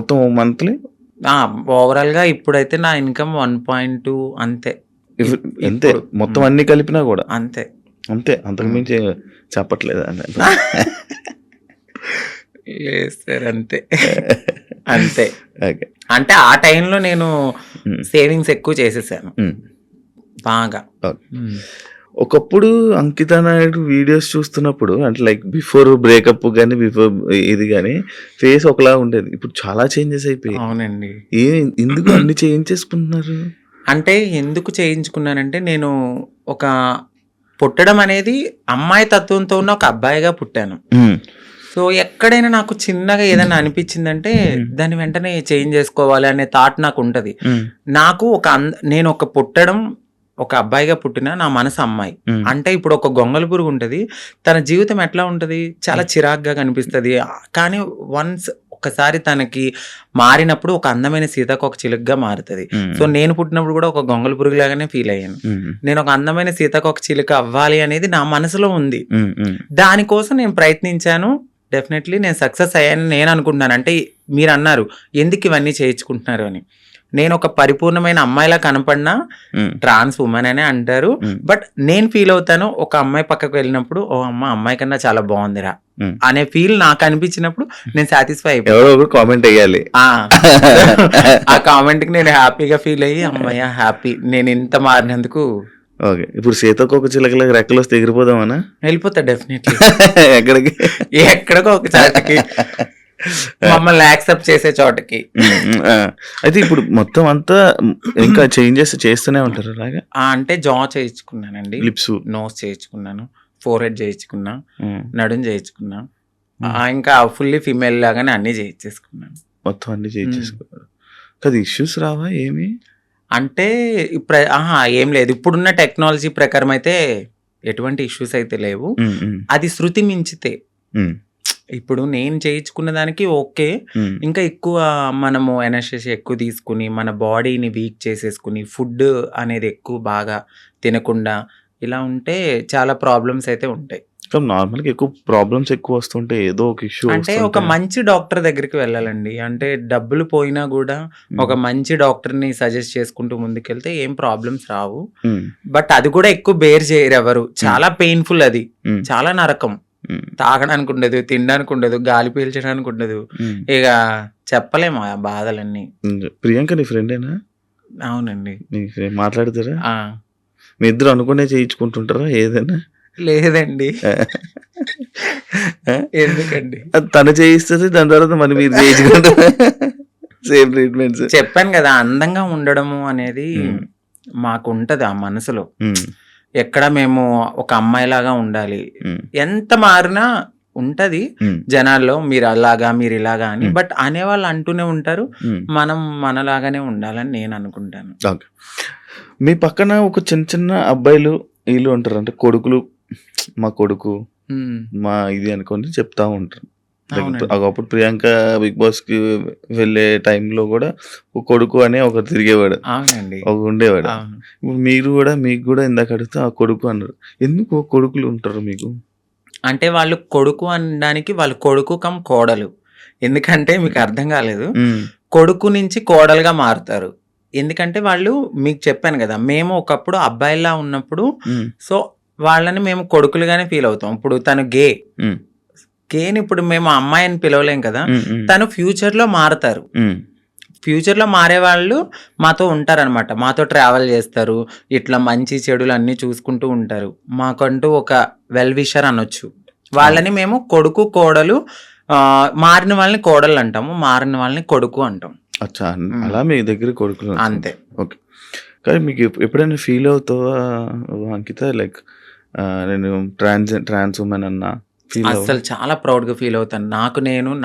మొత్తం monthly overall గా ఇప్పుడైతే నా ఇన్కమ్ 1.2 అంతే. అంతే మొత్తం అన్ని కలిపినా కూడా అంతే అంతే, అంతకు మించి చెప్పట్లేదు లేదు సార్, అంతే అంతే. అంటే ఆ టైంలో నేను సేవింగ్స్ ఎక్కువ చేసేసాను బాగా. ఒకప్పుడు అంకిత నాయుడు వీడియోస్ చూస్తున్నప్పుడు అంటే లైక్ బిఫోర్ బ్రేకప్ కానీ బిఫోర్ ఇది కానీ ఫేస్ ఒకలా ఉండేది, ఇప్పుడు చాలా చేంజెస్ అయిపోయాయి. అవునండి. ఎందుకు అన్ని చేయించేసుకుంటున్నారు? అంటే ఎందుకు చేయించుకున్నానంటే, నేను ఒక పుట్టడం అనేది అమ్మాయి తత్వంతో ఉన్న ఒక అబ్బాయిగా పుట్టాను. సో ఎక్కడైనా నాకు చిన్నగా ఏదైనా అనిపించిందంటే దాన్ని వెంటనే చేంజ్ చేసుకోవాలి అనే థాట్ నాకు ఉంటది. నాకు నేను ఒక పుట్టడం ఒక అబ్బాయిగా పుట్టిన నా మనసు అమ్మాయి అంటే, ఇప్పుడు ఒక గొంగళ పురుగు ఉంటది, తన జీవితం ఎట్లా ఉంటది, చాలా చిరాగ్గా కనిపిస్తుంది. కానీ వన్స్ ఒక్కసారి తనకి మారినప్పుడు ఒక అందమైన సీతాకోక చిలుకగా మారుతుంది. సో నేను పుట్టినప్పుడు కూడా ఒక గొంగళ పురుగు లాగానే ఫీల్ అయ్యాను. నేను ఒక అందమైన సీతాకోక చిలుక అవ్వాలి అనేది నా మనసులో ఉంది. దానికోసం నేను ప్రయత్నించాను. డెఫినెట్లీ నేను సక్సెస్ అయ్యాను నేను అనుకుంటున్నాను. అంటే మీరు అన్నారు ఎందుకు ఇవన్నీ చేయించుకుంటున్నారు అని. నేను ఒక పరిపూర్ణమైన అమ్మాయిలా కనపడినా ట్రాన్స్ ఉమెన్ అనే అంటారు. బట్ నేను ఫీల్ అవుతాను, ఒక అమ్మాయి పక్కకు వెళ్ళినప్పుడు ఓ అమ్మాయి కన్నా చాలా బాగుందిరా అనే ఫీల్ నాకు అనిపించినప్పుడు నేను సాటిస్ఫై అయిపోయాను. కామెంట్ వేయాలి, ఆ కామెంట్ కి నేను హ్యాపీగా ఫీల్ అయ్యి అమ్మాయి హ్యాపీ నేను ఇంత మారినందుకు. ఓకే, ఇప్పుడు సీతాకోక చిలకలకు రెక్కలు వస్తే ఎగిరిపోదామనా? వెళ్ళిపోతా డెఫినెట్లీ. ఎక్కడికి? ఎక్కడికో ఒక చోటకి, మమ్మల్ని యాక్సెప్ట్ చేసే చోటకి. అయితే ఇప్పుడు మొత్తం అంతా ఇంకా చేంజెస్ చేస్తూనే ఉంటారు అలాగా? అంటే జా చేయించుకున్నానండి, లిప్స్ నోస్ చేయించుకున్నాను, ఫోర్ హెడ్ చేయించుకున్నా, నడుం చేయించుకున్నా, ఇంకా ఫుల్లీ ఫీమేల్ లాగానే అన్ని చేయించేసుకున్నాను. మొత్తం అన్ని చేయించేసుకున్నారు కదా. ఇష్యూస్ రావా ఏమి? అంటే ఏం లేదు, ఇప్పుడున్న టెక్నాలజీ ప్రకారం అయితే ఎటువంటి ఇష్యూస్ అయితే లేవు. అది శృతి మించితే ఇప్పుడు నేను చేయించుకున్న దానికి ఓకే, ఇంకా ఎక్కువ మనము ఎనర్జీ ఎక్కువ తీసుకుని మన బాడీని వీక్ చేసేసుకుని ఫుడ్ అనేది ఎక్కువ బాగా తినకుండా ఇలా ఉంటే చాలా ప్రాబ్లమ్స్ అయితే ఉంటాయి. నార్మల్గా ఎక్కువ ప్రాబ్లమ్స్ ఎక్కువ వస్తుంటే ఏదో ఒక ఇష్యూ. అంటే ఒక మంచి డాక్టర్ దగ్గరికి వెళ్ళాలండి. అంటే డబ్బులు పోయినా కూడా ఒక మంచి డాక్టర్ని సజెస్ట్ చేసుకుంటూ ముందుకెళ్తే ఏం ప్రాబ్లమ్స్ రావు. బట్ అది కూడా ఎక్కువ బేర్ చేయరు ఎవరు. చాలా పెయిన్ఫుల్, అది చాలా నరకం. తాగడానికి ఉండదు, తినడానికి ఉండదు, గాలి పీల్చడానికి ఉండదు. ఇక చెప్పలేము ఆ బాధలన్నీ. ప్రియాంక నీ ఫ్రెండేనా? అవునండి. మాట్లాడతారా? మీ ఇద్దరు అనుకునే చేయించుకుంటుంటారా ఏదైనా? లేదండి. ఎందుకండి? తను చేయిస్తుంది, దాని తర్వాత మరి మీరు చేయించుకుంటారా? Same treatments. చెప్పాను కదా, అందంగా ఉండడము అనేది మాకు ఉంటది ఆ మనసులో. ఎక్కడ మేము ఒక అమ్మాయిలాగా ఉండాలి, ఎంత మారినా ఉంటది జనాల్లో మీరు అలాగా మీరు ఇలాగా అని. బట్ అనేవాళ్ళు అంటూనే ఉంటారు, మనం మనలాగానే ఉండాలని నేను అనుకుంటాను. మీ పక్కన ఒక చిన్న చిన్న అబ్బాయిలు వీళ్ళు ఉంటారు, అంటే కొడుకులు, మా కొడుకు మా ఇది అనుకొని చెప్తా ఉంటారు. ఒకప్పుడు ప్రియాంక బిగ్ బాస్ కి వెళ్ళే టైంలో కూడా ఒక కొడుకు అనే ఒకరు తిరిగేవాడు, ఒక ఉండేవాడు. ఇప్పుడు మీరు కూడా, మీకు కూడా ఇందాక అడిగితే ఆ కొడుకు అన్నారు. ఎందుకు కొడుకులు ఉంటారు మీకు? అంటే వాళ్ళు కొడుకు అనడానికి వాళ్ళు కొడుకు కమ్ కోడలు. ఎందుకంటే మీకు అర్థం కాలేదు, కొడుకు నుంచి కోడలుగా మారుతారు. ఎందుకంటే వాళ్ళు, మీకు చెప్పాను కదా, మేము ఒకప్పుడు అబ్బాయిలా ఉన్నప్పుడు సో వాళ్ళని మేము కొడుకులుగానే ఫీల్ అవుతాం. ఇప్పుడు తను గేని ఇప్పుడు మేము అమ్మాయిని పిలవలేం కదా, తను ఫ్యూచర్ లో మారుతారు. ఫ్యూచర్ లో మారే వాళ్ళు మాతో ఉంటారనమాట, మాతో ట్రావెల్ చేస్తారు, ఇట్లా మంచి చెడులు అన్ని చూసుకుంటూ ఉంటారు. మాకంటూ ఒక వెల్ విషర్ అనొచ్చు. వాళ్ళని మేము కొడుకు కోడలు, మారిన వాళ్ళని కోడలు అంటాము, మారిన వాళ్ళని కొడుకు అంటాం. అచ్చా, అలా మీ దగ్గర కొడుకులు అంతే. ఓకే, కానీ మీకు ఎప్పుడైనా ఫీల్ అవుతావా అంకిత, లైక్ నేను ట్రాన్స్ ఉమెన్ అన్నా? అసలు చాలా ప్రౌడ్గా ఫీల్ అవుతాను.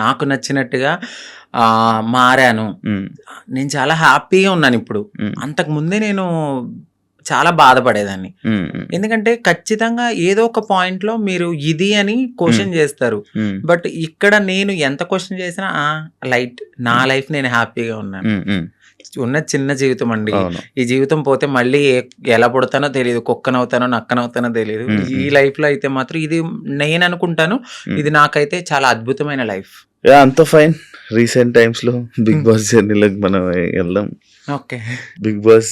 నాకు నచ్చినట్టుగా మారాను, నేను చాలా హ్యాపీగా ఉన్నాను ఇప్పుడు. అంతకు ముందే నేను చాలా బాధపడేదాన్ని. ఎందుకంటే ఖచ్చితంగా ఏదో ఒక పాయింట్ లో మీరు ఇది అని క్వశ్చన్ చేస్తారు. బట్ ఇక్కడ నేను ఎంత క్వశ్చన్ చేసినా లైట్, నా లైఫ్ నేను హ్యాపీగా ఉన్నాను. ఉన్న చిన్న జీవితం అండి, ఈ జీవితం పోతే మళ్ళీ ఎలా పుడతానో తెలియదు, కుక్కనవుతానో నక్కనవుతానో తెలియదు. ఈ లైఫ్ లో అయితే మాత్రం ఇది నేను అనుకుంటాను, ఇది నాకైతే చాలా అద్భుతమైన లైఫ్. అంత ఫైన్. రీసెంట్ టైమ్స్ లో బిగ్ బాస్ జర్నీలోకి మనం వెళ్దాం. ఓకే. బిగ్ బాస్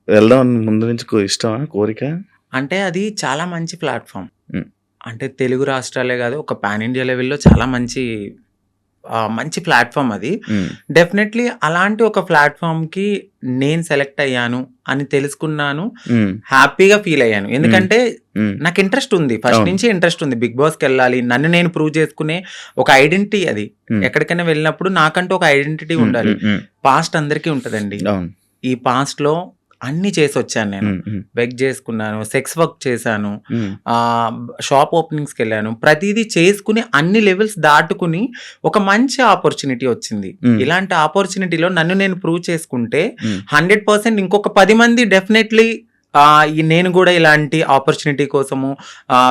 వెళ్దాం అని ముందు నుంచి ఇష్టమా, కోరిక? అంటే అది చాలా మంచి ప్లాట్ఫామ్. ఉమ్, అంటే తెలుగు రాష్ట్రాలే కాదు, ఒక పాన్ ఇండియా లెవెల్లో చాలా మంచి మంచి ప్లాట్ఫామ్ అది. ఉమ్, డెఫినెట్లీ అలాంటి ఒక ప్లాట్ఫామ్కి నేను సెలెక్ట్ అయ్యాను అని తెలుసుకున్నాను, ఉమ్, హ్యాపీగా ఫీల్ అయ్యాను. ఎందుకంటే ఉమ్, నాకు ఇంట్రెస్ట్ ఉంది, ఫస్ట్ అవును. నుంచి ఇంట్రెస్ట్ ఉంది. బిగ్ బాస్కి వెళ్ళాలి, నన్ను నేను ప్రూవ్ చేసుకునే ఒక ఐడెంటిటీ అది. ఉమ్, ఎక్కడికైనా వెళ్ళినప్పుడు నాకంటూ ఒక ఐడెంటిటీ ఉమ్, ఉండాలి. ఉమ్, ఉమ్, పాస్ట్ అందరికీ ఉంటుందండి. అవును. ఈ పాస్ట్లో అన్ని చేసి వచ్చాను నేను. ఉమ్, ఉమ్, బెగ్ చేసుకున్నాను, సెక్స్ వర్క్ చేశాను, ఉమ్, షాప్ ఓపెనింగ్స్కి వెళ్ళాను. ప్రతిదీ చేసుకుని అన్ని లెవెల్స్ దాటుకుని ఒక మంచి ఆపర్చునిటీ వచ్చింది. ఉమ్, ఇలాంటి ఆపర్చునిటీలో నన్ను నేను ప్రూవ్ చేసుకుంటే ఉమ్, 100% ఇంకొక 10 మంది డెఫినెట్లీ నేను కూడా ఇలాంటి ఆపర్చునిటీ కోసము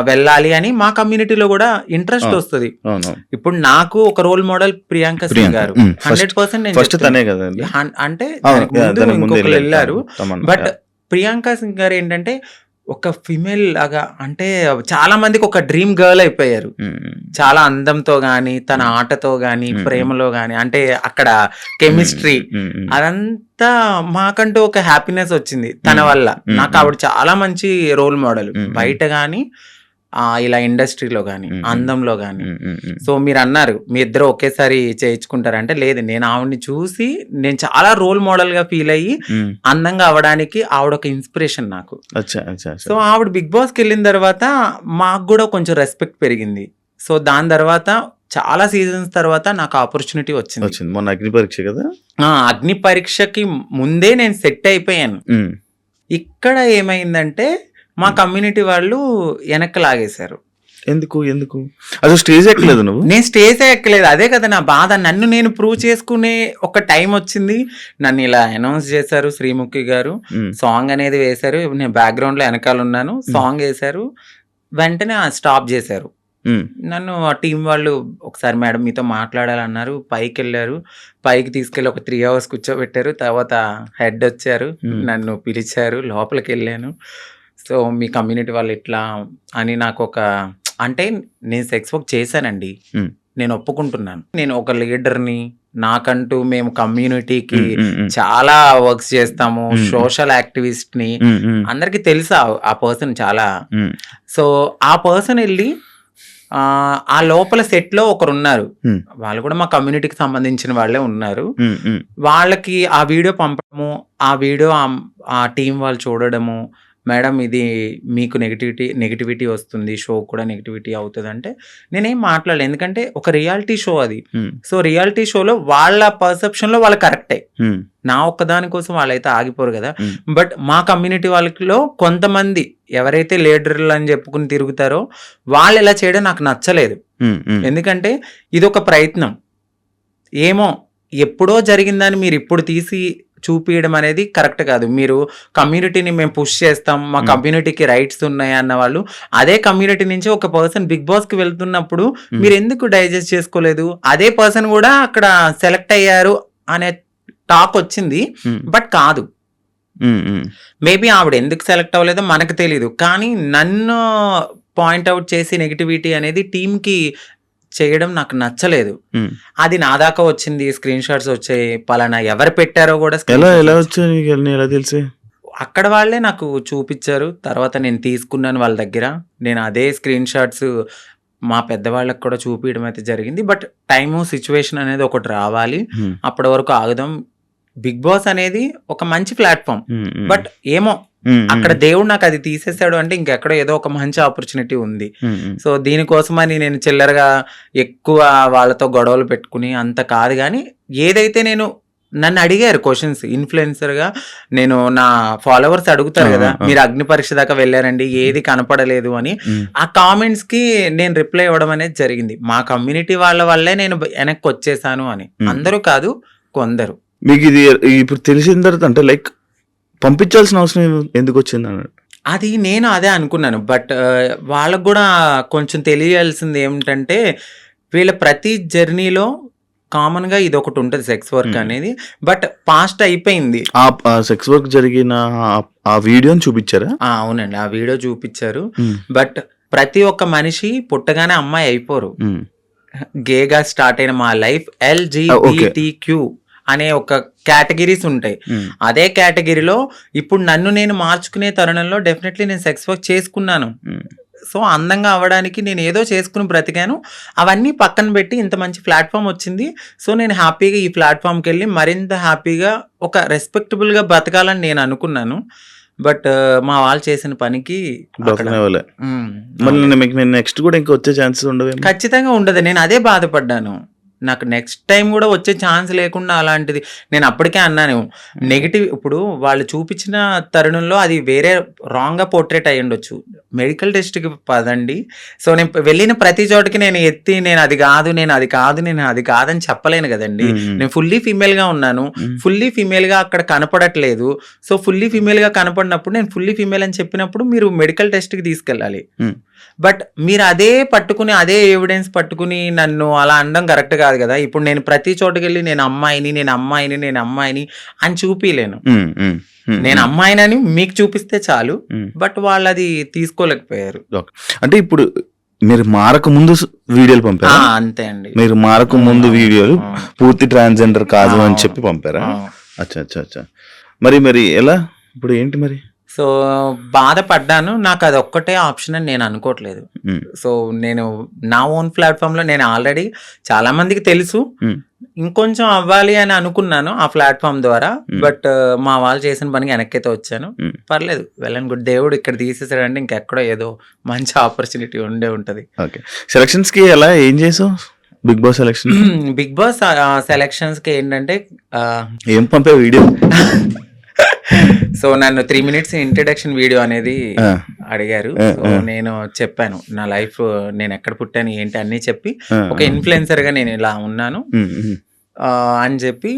వెళ్ళాలి అని మా కమ్యూనిటీలో కూడా ఇంట్రెస్ట్ అవును. వస్తుంది. అవును. ఇప్పుడు నాకు ఒక రోల్ మోడల్ ప్రియాంక సింగ్ ప్రియాంక. గారు. ఉమ్, 100% నేను ఫస్ట్ చెప్తున్నా. తనే కదండి. అంటే అవును, దానికి ముందు దానికి ముందు ఇంకొకరు వెళ్ళారు. తమన్నా. బట్ ప్రియాంక సింగ్ గారు ఏంటంటే ఒక ఫిమేల్ లాగా, అంటే చాలా మందికి ఒక డ్రీమ్ గర్ల్ అయిపోయారు. ఉమ్, ఉమ్, చాలా అందంతో గాని, తన ఆటతో గాని, ఉమ్, ప్రేమలో గాని, అంటే అక్కడ కెమిస్ట్రీ ఉమ్, ఉమ్, అదంతా మాకంటూ ఒక హ్యాపీనెస్ వచ్చింది తన వల్ల. నాకు ఆవిడ చాలా మంచి రోల్ మోడల్, బయట గాని ఇలా ఇండస్ట్రీలో గాని, అందంలో గాని. ఉమ్, ఉమ్, ఉమ్, సో మీరు అన్నారు మీ ఇద్దరు ఒకేసారి చేయించుకుంటారంటే, లేదు, నేను ఆవిడని చూసి నేను చాలా రోల్ మోడల్ గా ఫీల్ అయ్యి ఉమ్, అందంగా అవడానికి ఆవిడ ఒక ఇన్స్పిరేషన్ నాకు. అచ్చా అచ్చా అచ్చా. సో ఆవిడ బిగ్ బాస్కి వెళ్ళిన తర్వాత మాకు కూడా కొంచెం రెస్పెక్ట్ పెరిగింది. సో దాని తర్వాత చాలా సీజన్స్ తర్వాత నాకు ఆపర్చునిటీ వచ్చింది. మొన్న అగ్ని పరీక్ష కదా. అగ్ని పరీక్షకి ముందే నేను సెట్ అయిపోయాను. ఉమ్, ఇక్కడ ఏమైందంటే మా కమ్యూనిటీ వాళ్ళు వెనక్కి లాగేశారు. ఎందుకు ఎందుకు అసలు స్టేజ్ ఎక్కలేదు నువ్వు? నేను స్టేజ్ ఎక్కలేదు, అదే కదా నా బాధ. నన్ను నేను ప్రూవ్ చేసుకునే ఒక టైం వచ్చింది. నన్ను ఇలా అనౌన్స్ చేశారు శ్రీముఖి గారు, ఉమ్, సాంగ్ అనేది వేశారు. నేను బ్యాక్గ్రౌండ్ లో వెనకాల ఉన్నాను, సాంగ్ వేశారు, వెంటనే స్టాప్ చేశారు. ఉమ్, నన్ను ఆ టీం వాళ్ళు ఒకసారి మేడం మీతో మాట్లాడాలన్నారు, పైకి వెళ్ళారు. పైకి తీసుకెళ్ళి ఒక 3 hours కూర్చోబెట్టారు. తర్వాత హెడ్ వచ్చారు, నన్ను పిలిచారు, లోపలికి వెళ్ళాను. సో మీ కమ్యూనిటీ వాళ్ళు ఇట్లా అని నాకు ఒక, అంటే నేను సెక్స్ వర్క్ చేశానండి, ఉమ్, నేను ఒప్పుకుంటున్నాను. నేను ఒక లీడర్ని, నాకంటూ మేము కమ్యూనిటీకి ఉమ్, ఉమ్, చాలా వర్క్స్ చేస్తాము, సోషల్ యాక్టివిస్ట్ని, ఉమ్, ఉమ్, అందరికీ తెలుసా ఆ పర్సన్ చాలా. ఉమ్, సో ఆ పర్సన్ వెళ్ళి ఆ లోపల సెట్లో ఒకరు ఉన్నారు, ఉమ్, వాళ్ళు కూడా మా కమ్యూనిటీకి సంబంధించిన వాళ్ళే ఉన్నారు. ఉమ్, ఉమ్, వాళ్ళకి ఆ వీడియో పంపడము, ఆ వీడియో ఆ టీం వాళ్ళు చూడడము, మేడం ఇది మీకు నెగిటివిటీ వస్తుంది, షో కూడా నెగిటివిటీ అవుతుంది అంటే నేనేం మాట్లాడలేదు. ఎందుకంటే ఒక రియాలిటీ షో అది. ఉమ్, సో రియాలిటీ షోలో వాళ్ళ పర్సెప్షన్లో వాళ్ళు కరెక్టే, ఉమ్, నా ఒక్కదాని కోసం వాళ్ళైతే ఆగిపోరు కదా. ఉమ్, బట్ మా కమ్యూనిటీ వాళ్ళలో కొంతమంది ఎవరైతే లీడర్లు అని చెప్పుకుని తిరుగుతారో వాళ్ళు ఇలా చేయడం నాకు నచ్చలేదు. ఉమ్, ఉమ్, ఎందుకంటే ఇది ఒక ప్రయత్నం, ఏమో ఎప్పుడో జరిగిందని మీరు ఇప్పుడు తీసి చూపించడం అనేది కరెక్ట్ కాదు. మీరు కమ్యూనిటీని మేము పుష్ చేస్తాం, మా కమ్యూనిటీకి రైట్స్ ఉన్నాయి అన్న వాళ్ళు అదే కమ్యూనిటీ నుంచి ఒక పర్సన్ బిగ్ బాస్కి వెళ్తున్నప్పుడు మీరు ఎందుకు డైజెస్ట్ చేసుకోలేదు? అదే పర్సన్ కూడా అక్కడ సెలెక్ట్ అయ్యారు అనే టాక్ వచ్చింది, బట్ కాదు. మేబీ ఆవిడ ఎందుకు సెలెక్ట్ అవ్వలేదో మనకు తెలీదు, కానీ నన్ను పాయింట్అవుట్ చేసి నెగిటివిటీ అనేది టీంకి చేయడం నాకు నచ్చలేదు. అది నా దాకా వచ్చింది, స్క్రీన్ షాట్స్ వచ్చాయి, పలానా ఎవరు పెట్టారో కూడా ఎలా వచ్చాయి ఎలా తెలిసి అక్కడ వాళ్ళే నాకు చూపించారు. తర్వాత నేను తీసుకున్నాను వాళ్ళ దగ్గర. నేను అదే స్క్రీన్ షాట్స్ మా పెద్దవాళ్ళకి కూడా చూపించడం అయితే జరిగింది. బట్ టైము సిచ్యువేషన్ అనేది ఒకటి రావాలి, అప్పటి వరకు ఆగుదాం. బిగ్ బాస్ అనేది ఒక మంచి ప్లాట్ఫామ్, బట్ ఏమో అక్కడ దేవుడు నాకు అది తీసేసాడు అంటే ఇంకెక్కడ ఏదో ఒక మంచి ఆపర్చునిటీ ఉంది. సో దీనికోసమని నేను చిల్లరగా ఎక్కువ వాళ్ళతో గొడవలు పెట్టుకుని అంత కాదు. కానీ ఏదైతే నన్ను అడిగారు క్వశ్చన్స్, ఇన్ఫ్లుయెన్సర్గా నేను, నా ఫాలోవర్స్ అడుగుతారు కదా, మీరు అగ్ని పరీక్ష దాకా వెళ్ళారండి, ఏది కనపడలేదు అని. ఆ కామెంట్స్కి నేను రిప్లై ఇవ్వడం అనేది జరిగింది. మా కమ్యూనిటీ వాళ్ళ వల్లే నేను వెనక్కి వచ్చేసాను అని. అందరూ కాదు, కొందరు. మీకు ఇది ఇప్పుడు తెలిసిన తర్వాత అంటే లైక్ పంపించాల్సిన అవసరం ఎందుకు వచ్చింది అన్నాడు? అది నేను అదే అనుకున్నాను. బట్ వాళ్ళకు కూడా కొంచెం తెలియాల్సింది ఏమిటంటే, వీళ్ళ ప్రతి జర్నీలో కామన్గా ఇది ఒకటి ఉంటుంది, సెక్స్ వర్క్ అనేది. బట్ పాస్ట్ అయిపోయింది. ఆ సెక్స్ వర్క్ జరిగిన ఆ వీడియోని చూపించారా? అవునండి, ఆ వీడియో చూపించారు. బట్ ప్రతి ఒక్క మనిషి పుట్టగానే అమ్మాయి అయిపోరు. గేగా స్టార్ట్ అయిన మా లైఫ్ LGBTQ అనే ఒక కేటగిరీస్ ఉంటాయి. అదే కేటగిరీలో ఇప్పుడు నన్ను నేను మార్చుకునే తరుణంలో డెఫినెట్లీ నేను సెక్స్ వర్క్ చేసుకున్నాను. సో అందంగా అవ్వడానికి నేను ఏదో చేసుకుని బ్రతికాను. అవన్నీ పక్కన పెట్టి ఇంత మంచి ప్లాట్ఫామ్ వచ్చింది. సో నేను హ్యాపీగా ఈ ప్లాట్ఫామ్కి వెళ్ళి మరింత హ్యాపీగా ఒక రెస్పెక్టబుల్గా బ్రతకాలని నేను అనుకున్నాను. బట్ మా వాళ్ళు చేసిన పనికి నెక్స్ట్ కూడా ఇంకా వచ్చే ఛాన్సెస్ ఉండవు. ఖచ్చితంగా ఉండదు. నేను అదే బాధపడ్డాను. నాకు నెక్స్ట్ టైం కూడా వచ్చే ఛాన్స్ లేకుండా అలాంటిది నేను అప్పటికే అన్నాను. నెగిటివ్ ఇప్పుడు వాళ్ళు చూపించిన తరుణంలో అది వేరే రాంగ్గా పోర్ట్రేట్ అయ్యి ఉండొచ్చు. మెడికల్ టెస్ట్కి పదండి. సో నేను వెళ్ళిన ప్రతి చోటకి నేను ఎత్తి నేను అది కాదు నేను అది కాదని చెప్పలేను కదండి. నేను ఫుల్లీ ఫీమేల్గా ఉన్నాను. ఫుల్లీ ఫీమేల్గా అక్కడ కనపడట్లేదు. సో ఫుల్లీ ఫీమేల్గా కనపడినప్పుడు నేను ఫుల్లీ ఫీమేల్ అని చెప్పినప్పుడు మీరు మెడికల్ టెస్ట్కి తీసుకెళ్ళాలి. బట్ మీరు అదే పట్టుకుని అదే ఎవిడెన్స్ పట్టుకుని నన్ను అలా అనడం కరెక్ట్ కాదు కదా. ఇప్పుడు నేను ప్రతి చోటుకి వెళ్ళి నేను అమ్మాయిని అని చూపిలేను. నేను అమ్మాయినని మీకు చూపిస్తే చాలు. బట్ వాళ్ళు అది తీసుకోలేకపోయారు. అంటే ఇప్పుడు మీరు మారక ముందు వీడియోలు పంపారా? అంతే అండి. మీరు మారక ముందు వీడియోలు పూర్తి ట్రాన్స్జెండర్ కాదు అని చెప్పి పంపారా? అచ్చా. మరి ఎలా ఇప్పుడు ఏంటి మరి? సో బాధపడ్డాను. నాకు అది ఒక్కటే ఆప్షన్ అని నేను అనుకోవట్లేదు. సో నేను నా ఓన్ ప్లాట్ఫామ్లో నేను ఆల్రెడీ చాలా మందికి తెలుసు. ఇంకొంచెం అవ్వాలి అని అనుకున్నాను ఆ ప్లాట్ఫామ్ ద్వారా. బట్ మా వాళ్ళు చేసిన పనికి వెనక్కైతే వచ్చాను. పర్లేదు, వెళ్ళను. గుడ్ దేవుడు ఇక్కడ తీసేసాడంటే ఇంకెక్కడో ఏదో మంచి ఆపర్చునిటీ ఉంటది. ఓకే. సెలక్షన్స్ కి ఎలా ఏం చేసావు? బిగ్ బాస్ సెలక్షన్స్ కి ఏంటంటే ఏం పంపే వీడియో? సో నన్ను 3 minutes ఇంట్రడక్షన్ వీడియో అనేది అడిగారు. సో నేను చెప్పాను నా లైఫ్, నేను ఎక్కడ పుట్టాను ఏంటి అన్నీ చెప్పి ఒక ఇన్ఫ్లుయెన్సర్ గా నేను ఇలా ఉన్నాను అని చెప్పి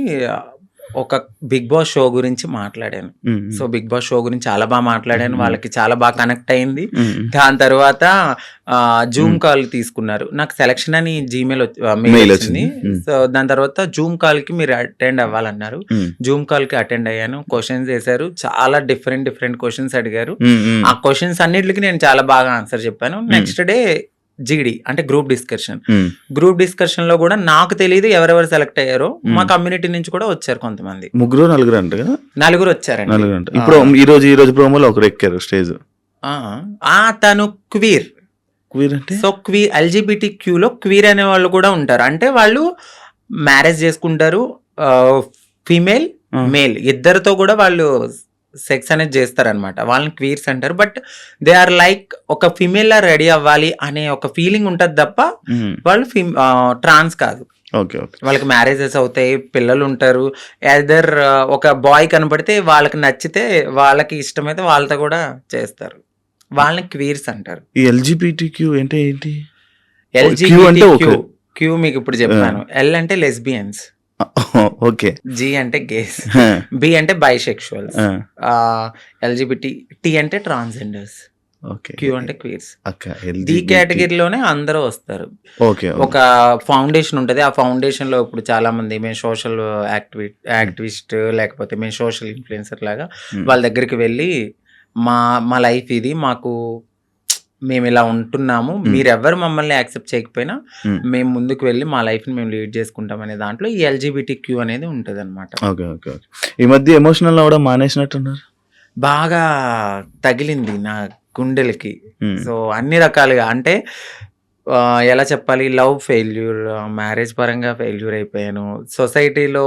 ఒక బిగ్ బాస్ షో గురించి మాట్లాడాను. సో బిగ్ బాస్ షో గురించి చాలా బాగా మాట్లాడాను. వాళ్ళకి చాలా బాగా కనెక్ట్ అయింది. దాని తర్వాత జూమ్ కాల్ తీసుకున్నారు. నాకు సెలక్షన్ అని జీమెయిల్ వచ్చింది. సో దాని తర్వాత జూమ్ కాల్ కి మీరు అటెండ్ అవ్వాలన్నారు. జూమ్ కాల్ కి అటెండ్ అయ్యాను. క్వశ్చన్స్ వేశారు. చాలా డిఫరెంట్ క్వశ్చన్స్ అడిగారు. ఆ క్వశ్చన్స్ అన్నిటికి నేను చాలా బాగా ఆన్సర్ చెప్పాను. నెక్స్ట్ డే జీడి అంటే గ్రూప్ డిస్కషన్ లో కూడా నాకు తెలియదు ఎవరెవరు సెలెక్ట్ అయ్యారో. మా కమ్యూనిటీ నుంచి కూడా వచ్చారు కొంతమంది. 4 వచ్చారండి. ఇప్పుడు ఈ రోజు ప్రోమోలో ఒకరు ఎక్కారు స్టేజ్. తను క్వీర్ అంటే సో LGBTQ లో క్వీర్ అనే వాళ్ళు కూడా ఉంటారు. అంటే వాళ్ళు మ్యారేజ్ చేసుకుంటారు. ఫీమేల్ మేల్ ఇద్దరితో కూడా వాళ్ళు సెక్స్ అనేది చేస్తారనమాట. వాళ్ళని క్వీర్స్ అంటారు. బట్ దే ఆర్ లైక్ ఒక ఫీమేల్ లా రెడీ అవ్వాలి అనే ఒక ఫీలింగ్ ఉంటది తప్ప వాళ్ళు ట్రాన్స్ కాదు. వాళ్ళకి మ్యారేజెస్ అవుతాయి, పిల్లలు ఉంటారు. ఎదర్ ఒక బాయ్ కనపడితే వాళ్ళకి నచ్చితే వాళ్ళకి ఇష్టమైతే వాళ్ళతో కూడా చేస్తారు. వాళ్ళని క్వీర్స్ అంటారు. LGBTQ అంటే ఏంటి? క్యూ మీకు ఇప్పుడు చెప్పాను. L అంటే లెస్బియన్స్, ఓకే. G అంటే గేస్, B అంటే బైసెక్షువల్స్, LGBT, T అంటే ట్రాన్స్జెండర్స్, Q అంటే క్వీర్స్. ఈ కేటగిరీలోనే అందరూ వస్తారు. ఒక ఫౌండేషన్ ఉంటుంది. ఆ ఫౌండేషన్ లో ఇప్పుడు చాలా మంది మేము సోషల్ యాక్టివిస్ట్ లేకపోతే మేము సోషల్ ఇన్ఫ్లుయెన్సర్ లాగా వాళ్ళ దగ్గరికి వెళ్ళి మా లైఫ్ ఇది, మేము ఇలా ఉంటున్నాము, మీరెవరు మమ్మల్ని యాక్సెప్ట్ చేయకపోయినా మేము ముందుకు వెళ్ళి మా లైఫ్ని మేము లీడ్ చేసుకుంటాం అనే దాంట్లో ఈ LGBTQ అనేది ఉంటుంది అనమాట. ఈ మధ్య ఎమోషనల్ అవ్వడం మానేసినట్టున్నారు. బాగా తగిలింది నా గుండెలకి. సో అన్ని రకాలుగా అంటే ఎలా చెప్పాలి, లవ్ ఫెయిల్యూర్, మ్యారేజ్ పరంగా ఫెయిల్యూర్ అయిపోయాను. సొసైటీలో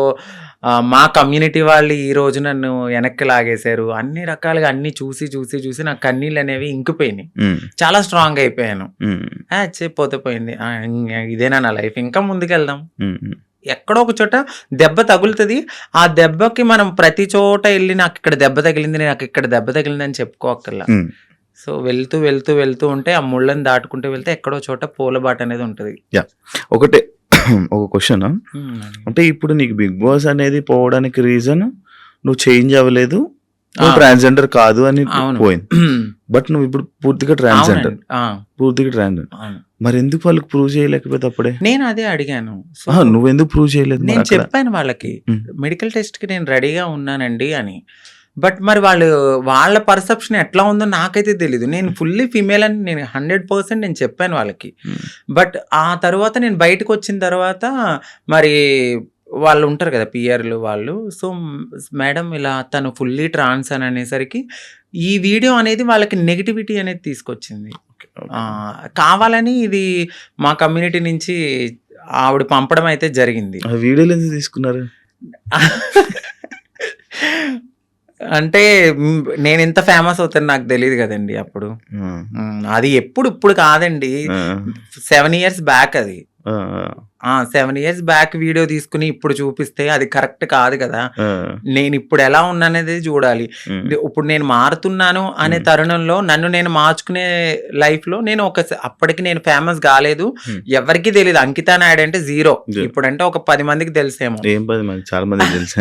మా కమ్యూనిటీ వాళ్ళు ఈ రోజు నన్ను వెనక్కి లాగేశారు. అన్ని రకాలుగా అన్ని చూసి నా కన్నీళ్ళు అనేవి ఇంకిపోయినాయి. చాలా స్ట్రాంగ్ అయిపోయాను. పోయింది, ఇదేనా నా లైఫ్, ఇంకా ముందుకెళ్దాం. ఎక్కడో ఒక చోట దెబ్బ తగులుతుంది. ఆ దెబ్బకి మనం ప్రతి చోట వెళ్ళి నాకు ఇక్కడ దెబ్బ తగిలింది అని చెప్పుకోకల్లా. సో వెళ్తూ ఉంటే ఆ ముళ్ళని దాటుకుంటూ వెళ్తే ఎక్కడో చోట పూలబాట అనేది ఉంటది. ఒక క్వశ్చన్, అంటే ఇప్పుడు నీకు బిగ్ బాస్ అనేది పోవడానికి రీజన్ నువ్వు చేంజ్ అవ్వలేదు, నువ్వు ట్రాన్స్జెండర్ కాదు అని పోయింది. బట్ నువ్వు ఇప్పుడు పూర్తిగా ట్రాన్స్జెండర్. మరి ఎందుకు వాళ్ళకి ప్రూవ్ చేయలేకపోతే అప్పుడే? నేను అదే అడిగాను. నువ్వెందుకు ప్రూవ్ చేయలేదు? నేను చెప్పాను వాళ్ళకి మెడికల్ టెస్ట్ కి నేను రెడీగా ఉన్నానండి అని. బట్ మరి వాళ్ళ పర్సెప్షన్ ఎట్లా ఉందో నాకైతే తెలీదు. నేను ఫుల్లీ ఫీమేల్ అని నేను 100% నేను చెప్పాను వాళ్ళకి. బట్ ఆ తర్వాత నేను బయటకు వచ్చిన తర్వాత మరి వాళ్ళు ఉంటారు కదా పిఆర్లు వాళ్ళు. సో మేడం ఇలా తను ఫుల్లీ ట్రాన్స్ అని అనేసరికి ఈ వీడియో అనేది వాళ్ళకి నెగిటివిటీ అనేది తీసుకొచ్చింది. కావాలని ఇది మా కమ్యూనిటీ నుంచి ఆవిడ పంపడం అయితే జరిగింది. వీడియోలు ఎందుకు తీసుకున్నారు? అంటే నేను ఇంత ఫేమస్ అవుతాను నాకు తెలియదు కదండి అప్పుడు. అది ఇప్పుడు కాదండి, 7 years బ్యాక్ అది. 7 years బ్యాక్ వీడియో తీసుకుని ఇప్పుడు చూపిస్తే అది కరెక్ట్ కాదు కదా. నేను ఇప్పుడు ఎలా ఉన్నానేది చూడాలి. ఇప్పుడు నేను మారుతున్నాను అనే తరుణంలో నన్ను నేను మార్చుకునే లైఫ్ లో నేను అప్పటికి నేను ఫేమస్ కాలేదు, ఎవరికి తెలియదు. అంకితా నాయుడు అంటే 0. ఇప్పుడంటే ఒక 10 మందికి తెలిసేమో. చాలా మంది తెలుసు.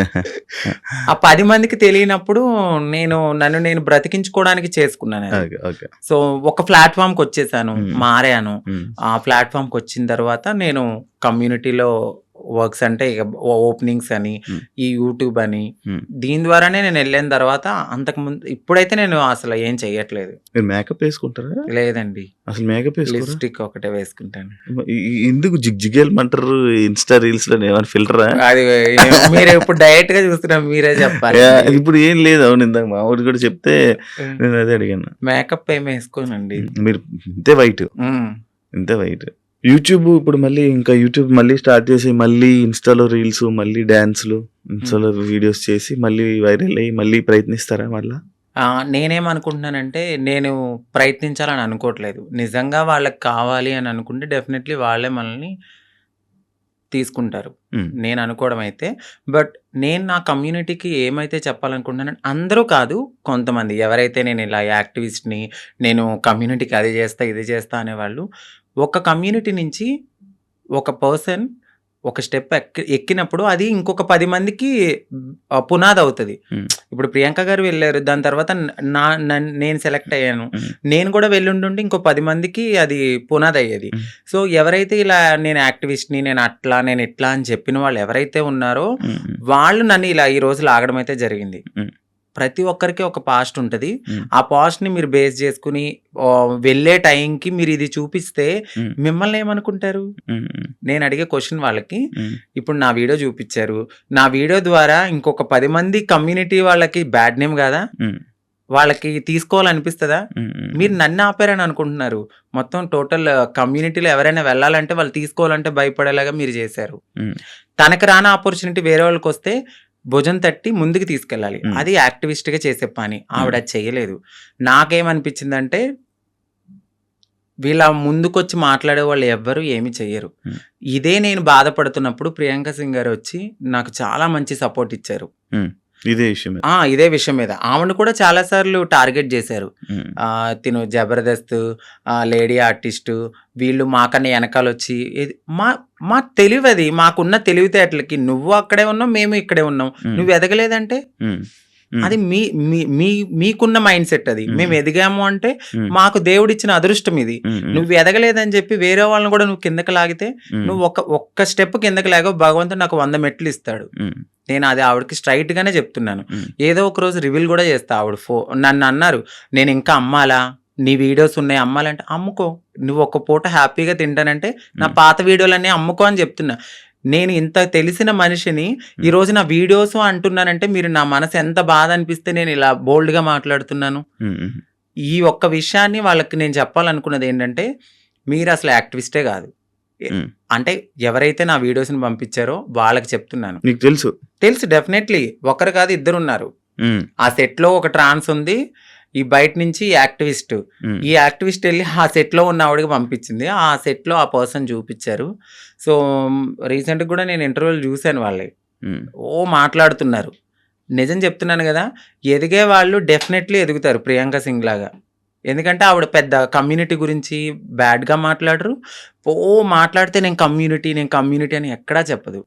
ఆ 10 మందికి తెలియనప్పుడు నన్ను నేను బ్రతికించుకోవడానికి చేసుకున్నాను. సో ఒక ప్లాట్ఫామ్ కి వచ్చేసాను, మారాను. ఆ ప్లాట్ఫామ్ కి వచ్చిన తర్వాత నేను కమ్యూనిటీలో వర్క్స్ అంటే ఇక ఓపెనింగ్స్ అని, ఈ యూట్యూబ్ అని, దీని ద్వారానే నేను వెళ్ళిన తర్వాత అంతకుముందు ఇప్పుడైతే నేను అసలు ఏం చెయ్యట్లేదు. మీరు మేకప్ వేసుకుంటారా? లేదండి, అసలు మేకప్ లిప్స్టిక్ ఒకటే వేసుకుంటాను. ఎందుకు జిగ్జిగేమంటారు ఇన్స్టా రీల్స్ లో? ఏమైనా ఫిల్టరా? అది మీరు ఇప్పుడు డైరెక్ట్ గా చూస్తున్నా, మీరే చెప్పాలి. ఇప్పుడు ఏం లేదు. అవును, ఇందాక మా ఊరు కూడా చెప్తే నేను అదే అడిగాను. మేకప్ ఏమి వేసుకోనండి. మీరు ఇంతే వైట్. యూట్యూబ్ ఇప్పుడు మళ్ళీ స్టార్ట్ చేసి మళ్ళీ ఇన్స్టాలో రీల్స్, మళ్ళీ డాన్స్లు, ఇన్స్టాలో వీడియోస్ చేసి మళ్ళీ వైరల్ అయ్యి మళ్ళీ ప్రయత్నిస్తారా మళ్ళా? నేనేమనుకుంటున్నానంటే నేను ప్రయత్నించాలని అనుకోవట్లేదు. నిజంగా వాళ్ళకి కావాలి అని అనుకుంటే డెఫినెట్లీ వాళ్ళే మనల్ని తీసుకుంటారు నేను అనుకోవడం అయితే. బట్ నేను నా కమ్యూనిటీకి ఏమైతే చెప్పాలనుకుంటున్నాను, అందరూ కాదు, కొంతమంది ఎవరైతే నేను ఇలా యాక్టివిస్ట్ని, నేను కమ్యూనిటీకి అది చేస్తా ఇది చేస్తా అనేవాళ్ళు, ఒక కమ్యూనిటీ నుంచి ఒక పర్సన్ ఒక స్టెప్ ఎక్కినప్పుడు అది ఇంకొక 10 మందికి పునాది అవుతుంది. ఇప్పుడు ప్రియాంక గారు వెళ్ళారు, దాని తర్వాత నేను సెలెక్ట్ అయ్యాను, నేను కూడా వెళ్ళుంటుంటే ఇంకో 10 మందికి అది పునాది అయ్యేది. సో ఎవరైతే ఇలా నేను యాక్టివిస్ట్ని, నేను ఇట్లా అని చెప్పిన వాళ్ళు ఎవరైతే ఉన్నారో వాళ్ళు నన్ను ఇలా ఈ రోజు లాగడం అయితే జరిగింది. ప్రతి ఒక్కరికి ఒక పాస్ట్ ఉంటుంది. ఆ పాస్ట్ ని మీరు బేస్ చేసుకుని వెళ్ళే టైంకి మీరు ఇది చూపిస్తే మిమ్మల్ని ఏమనుకుంటారు? నేను అడిగే క్వశ్చన్ వాళ్ళకి, ఇప్పుడు నా వీడియో చూపించారు, నా వీడియో ద్వారా ఇంకొక 10 మంది కమ్యూనిటీ వాళ్ళకి బ్యాడ్ నేమ్ కదా, వాళ్ళకి తీసుకోవాలనిపిస్తుందా? మీరు నన్ను ఆపారని అనుకుంటున్నారు. మొత్తం టోటల్ కమ్యూనిటీలో ఎవరైనా వెళ్ళాలంటే వాళ్ళు తీసుకోవాలంటే భయపడేలాగా మీరు చేశారు. తనకు రాని ఆపర్చునిటీ వేరే వాళ్ళకి వస్తే భుజం తట్టి ముందుకు తీసుకెళ్ళాలి. అది యాక్టివిస్ట్ గా చేసే పని. ఆవిడ చేయలేదు. నాకేమనిపించిందంటే వీళ్ళ ముందుకొచ్చి మాట్లాడే వాళ్ళు ఎవ్వరు ఏమి చెయ్యరు. ఇదే నేను బాధపడుతున్నప్పుడు ప్రియాంక సింగ్ గారు వచ్చి నాకు చాలా మంచి సపోర్ట్ ఇచ్చారు. ఇదే విషయం మీద ఆవిడ కూడా చాలా సార్లు టార్గెట్ చేశారు. తిను జబర్దస్త్, లేడీ ఆర్టిస్ట్, వీళ్ళు మాకన్నా వెనకాల వచ్చి మా తెలివి, మాకున్న తెలివితేటలకి నువ్వు అక్కడే ఉన్నావు, మేము ఇక్కడే ఉన్నాం, నువ్వు ఎదగలేదంటే అది మీకున్న మైండ్ సెట్. అది మేము ఎదిగాము అంటే మాకు దేవుడిచ్చిన అదృష్టం ఇది. నువ్వు ఎదగలేదని చెప్పి వేరే వాళ్ళని కూడా నువ్వు కిందకి లాగితే, నువ్వు ఒక్క స్టెప్ కిందకి లాగో భగవంతుడు నాకు 100 మెట్లు ఇస్తాడు. నేను అది ఆవిడకి స్ట్రైట్ గానే చెప్తున్నాను. ఏదో ఒక రోజు రివీల్ కూడా చేస్తా. ఆవిడ నన్ను అన్నారు, నేను ఇంకా అమ్మాలా, నీ వీడియోస్ ఉన్నాయి అమ్మాలంటే అమ్ముకో, నువ్వు ఒక పూట హ్యాపీగా తింటానంటే నా పాత వీడియోలన్నీ అమ్ముకో అని చెప్తున్నా. నేను ఇంత తెలిసిన మనిషిని ఈరోజు నా వీడియోస్ అంటున్నానంటే మీరు నా మనసు ఎంత బాధ అనిపిస్తే నేను ఇలా బోల్డ్ గా మాట్లాడుతున్నాను. ఈ ఒక్క విషయాన్ని వాళ్ళకి నేను చెప్పాలనుకున్నది ఏంటంటే, మీరు అసలు యాక్టివిస్టే కాదు. అంటే ఎవరైతే నా వీడియోస్ ని పంపించారో వాళ్ళకి చెప్తున్నాను. నీకు తెలుసు డెఫినెట్లీ ఒకరు కాదు, 2 ఉన్నారు. ఆ సెట్ లో ఒక ట్రాన్స్ ఉంది, ఈ బయట నుంచి యాక్టివిస్ట్. ఈ యాక్టివిస్ట్ వెళ్ళి ఆ సెట్ లో ఉన్న ఆవిడకి పంపించింది. ఆ సెట్ లో ఆ పర్సన్ చూపించారు. సో రీసెంట్ కూడా నేను ఇంటర్వ్యూలు చూశాను. వాళ్ళే మాట్లాడుతున్నారు. నిజం చెప్తున్నాను కదా, ఎదిగే వాళ్ళు డెఫినెట్లీ ఎదుగుతారు ప్రియాంక సింగ్ లాగా. ఎందుకంటే ఆవిడ పెద్ద కమ్యూనిటీ గురించి బ్యాడ్గా మాట్లాడరు. మాట్లాడితే నేను కమ్యూనిటీ అని ఎక్కడా చెప్పదు.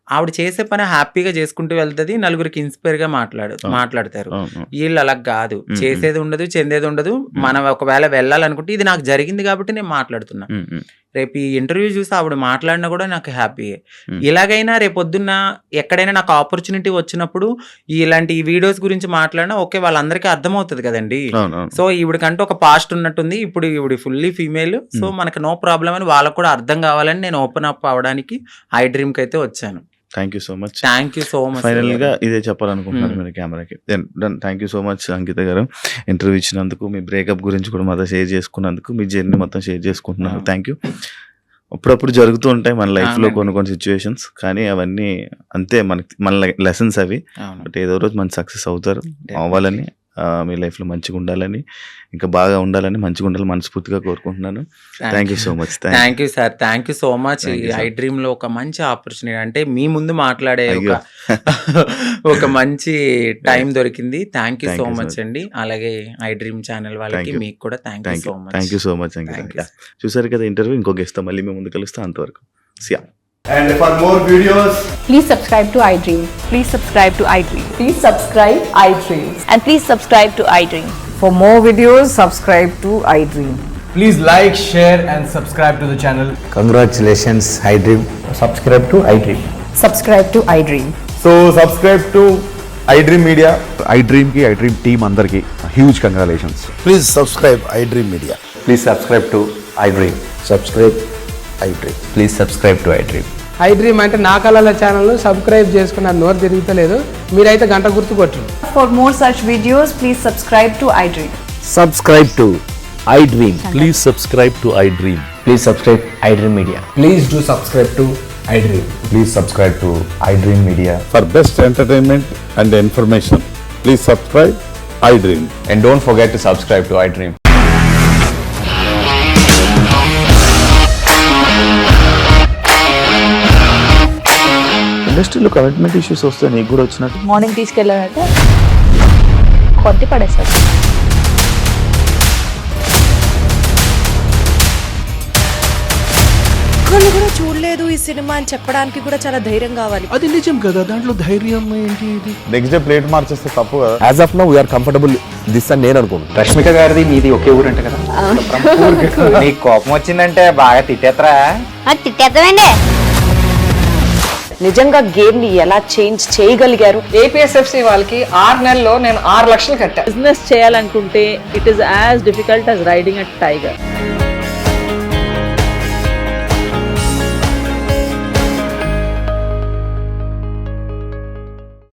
ఆవిడ చేసే పని హ్యాపీగా చేసుకుంటూ వెళ్తుంది, నలుగురికి ఇన్స్పైర్గా మాట్లాడతారు. వీళ్ళు అలా కాదు, చేసేది ఉండదు, చెందేది ఉండదు. మనం ఒకవేళ వెళ్ళాలనుకుంటే ఇది నాకు జరిగింది కాబట్టి నేను మాట్లాడుతున్నా. రేపు ఈ ఇంటర్వ్యూ చూసి ఆవిడ మాట్లాడినా కూడా నాకు హ్యాపీ. ఇలాగైనా రేపొద్దున్న ఎక్కడైనా నాకు ఆపర్చునిటీ వచ్చినప్పుడు ఇలాంటి ఈ వీడియోస్ గురించి మాట్లాడినా ఓకే వాళ్ళందరికీ అర్థమవుతుంది కదండి. సో ఈవిడకంటూ ఒక పాస్ట్ ఉన్నట్టుంది, ఇప్పుడు ఈవిడ ఫుల్లీ ఫీమేల్, సో మనకు నో ప్రాబ్లం అని వాళ్ళకు కూడా అర్థం కావాలని నేను ఓపెన్ అప్ అవ్వడానికి ఐ డ్రీమ్ కి అయితే వచ్చాను. Thank you so much. Thank you so much. Final గా ఇదే చెప్పాలనుకుంటున్నాను మీరు కెమెరాకి. థ్యాంక్ యూ సో మచ్ అంకిత గారు, ఇంటర్వ్యూ ఇచ్చినందుకు, మీ బ్రేకప్ గురించి కూడా మాతో షేర్ చేసుకున్నందుకు, మీ జర్నీ మొత్తం షేర్ చేసుకుంటున్నాను. Thank you. అప్పుడప్పుడు జరుగుతూ ఉంటాయి మన లైఫ్ లో కొన్ని సిచ్యువేషన్స్, కానీ అవన్నీ అంతే, మన లెసన్స్ అవి. బట్ ఏదో రోజు మన సక్సెస్ అవుతారు, అవ్వాలని, మీ లైఫ్ లో మంచిగా ఉండాలని, ఇంకా బాగా ఉండాలని, మంచిగా ఉండాలని మనస్ఫూర్తిగా కోరుకుంటున్నాను. Thank you so much. Thank you sir, thank you so much. I dream లో ఒక మంచి ఆపర్చునిటీ, అంటే మీ ముందు మాట్లాడే ఒక మంచి టైం దొరికింది. థ్యాంక్ యూ సో మచ్ అండి. అలాగే ఐ డ్రీమ్ ఛానల్ వాళ్ళకి మీకు కూడా thank you so much. Thank you so much Ankita. చూసారు కదా ఇంటర్వ్యూ, ఇంకో గెస్ట్ మళ్ళీ మేము ముందు కలుస్తాం. అంతవరకు సియా. And for more videos, please subscribe to iDream. Please subscribe to iDream. Please subscribe iDream. And please subscribe to iDream. For more videos, subscribe to iDream. please like, share and subscribe to the channel. Congratulations, iDream. Subscribe to iDream. Subscribe to iDream. So subscribe to iDream Media. iDream team andarki huge congratulations. Please subscribe iDream Media. Please subscribe to iDream. Subscribe iDream. Please subscribe to iDream. iDream అంటే నా కళల channel subscribe చేసుకున్న నోరు తిరుగుతలేదు, మీరైతే గంట గుర్తు కొట్టండి. For more such videos, please subscribe to iDream. Subscribe to iDream. Please subscribe to iDream. Please subscribe iDream Media. Please do subscribe to iDream. Please subscribe to iDream Media. For best entertainment and information, please subscribe iDream. And don't forget to subscribe to iDream. ఇండస్ట్రీలో commitment issues వస్తే నీకు కూడా వచ్చినట్టు? Morning తీసుకెళ్ళాలంటే కొట్టి పడేస్తారు. ఒక్కళ్ళు కూడా చూడలేదు ఈ సినిమా అని చెప్పడానికి కూడా చాలా ధైర్యం కావాలి. అది నిజం కదా, దాంట్లో ధైర్యం ఏంటి? ఇది నెక్స్ట్ డే ప్లేట్ మార్చేస్తే తప్పు కదా. As of now, we are comfortable this అని నేను అనుకుంటున్నాను. రష్మిక గారిది మీది ఒకే ఊరు అంట కదా? నీకు కోపం వచ్చిందంటే బాగా తిట్టేత్తరా? తిట్టేద్దామండి. నిజంగా గేమ్ ని ఎలా చేంజ్ చేయగలిగారు? APSFC వాళ్ళకి 6 నెలల్లో నేను 6 లక్షలు కట్టా. బిజినెస్ చేయాలనుకుంటే it is as difficult as riding a tiger.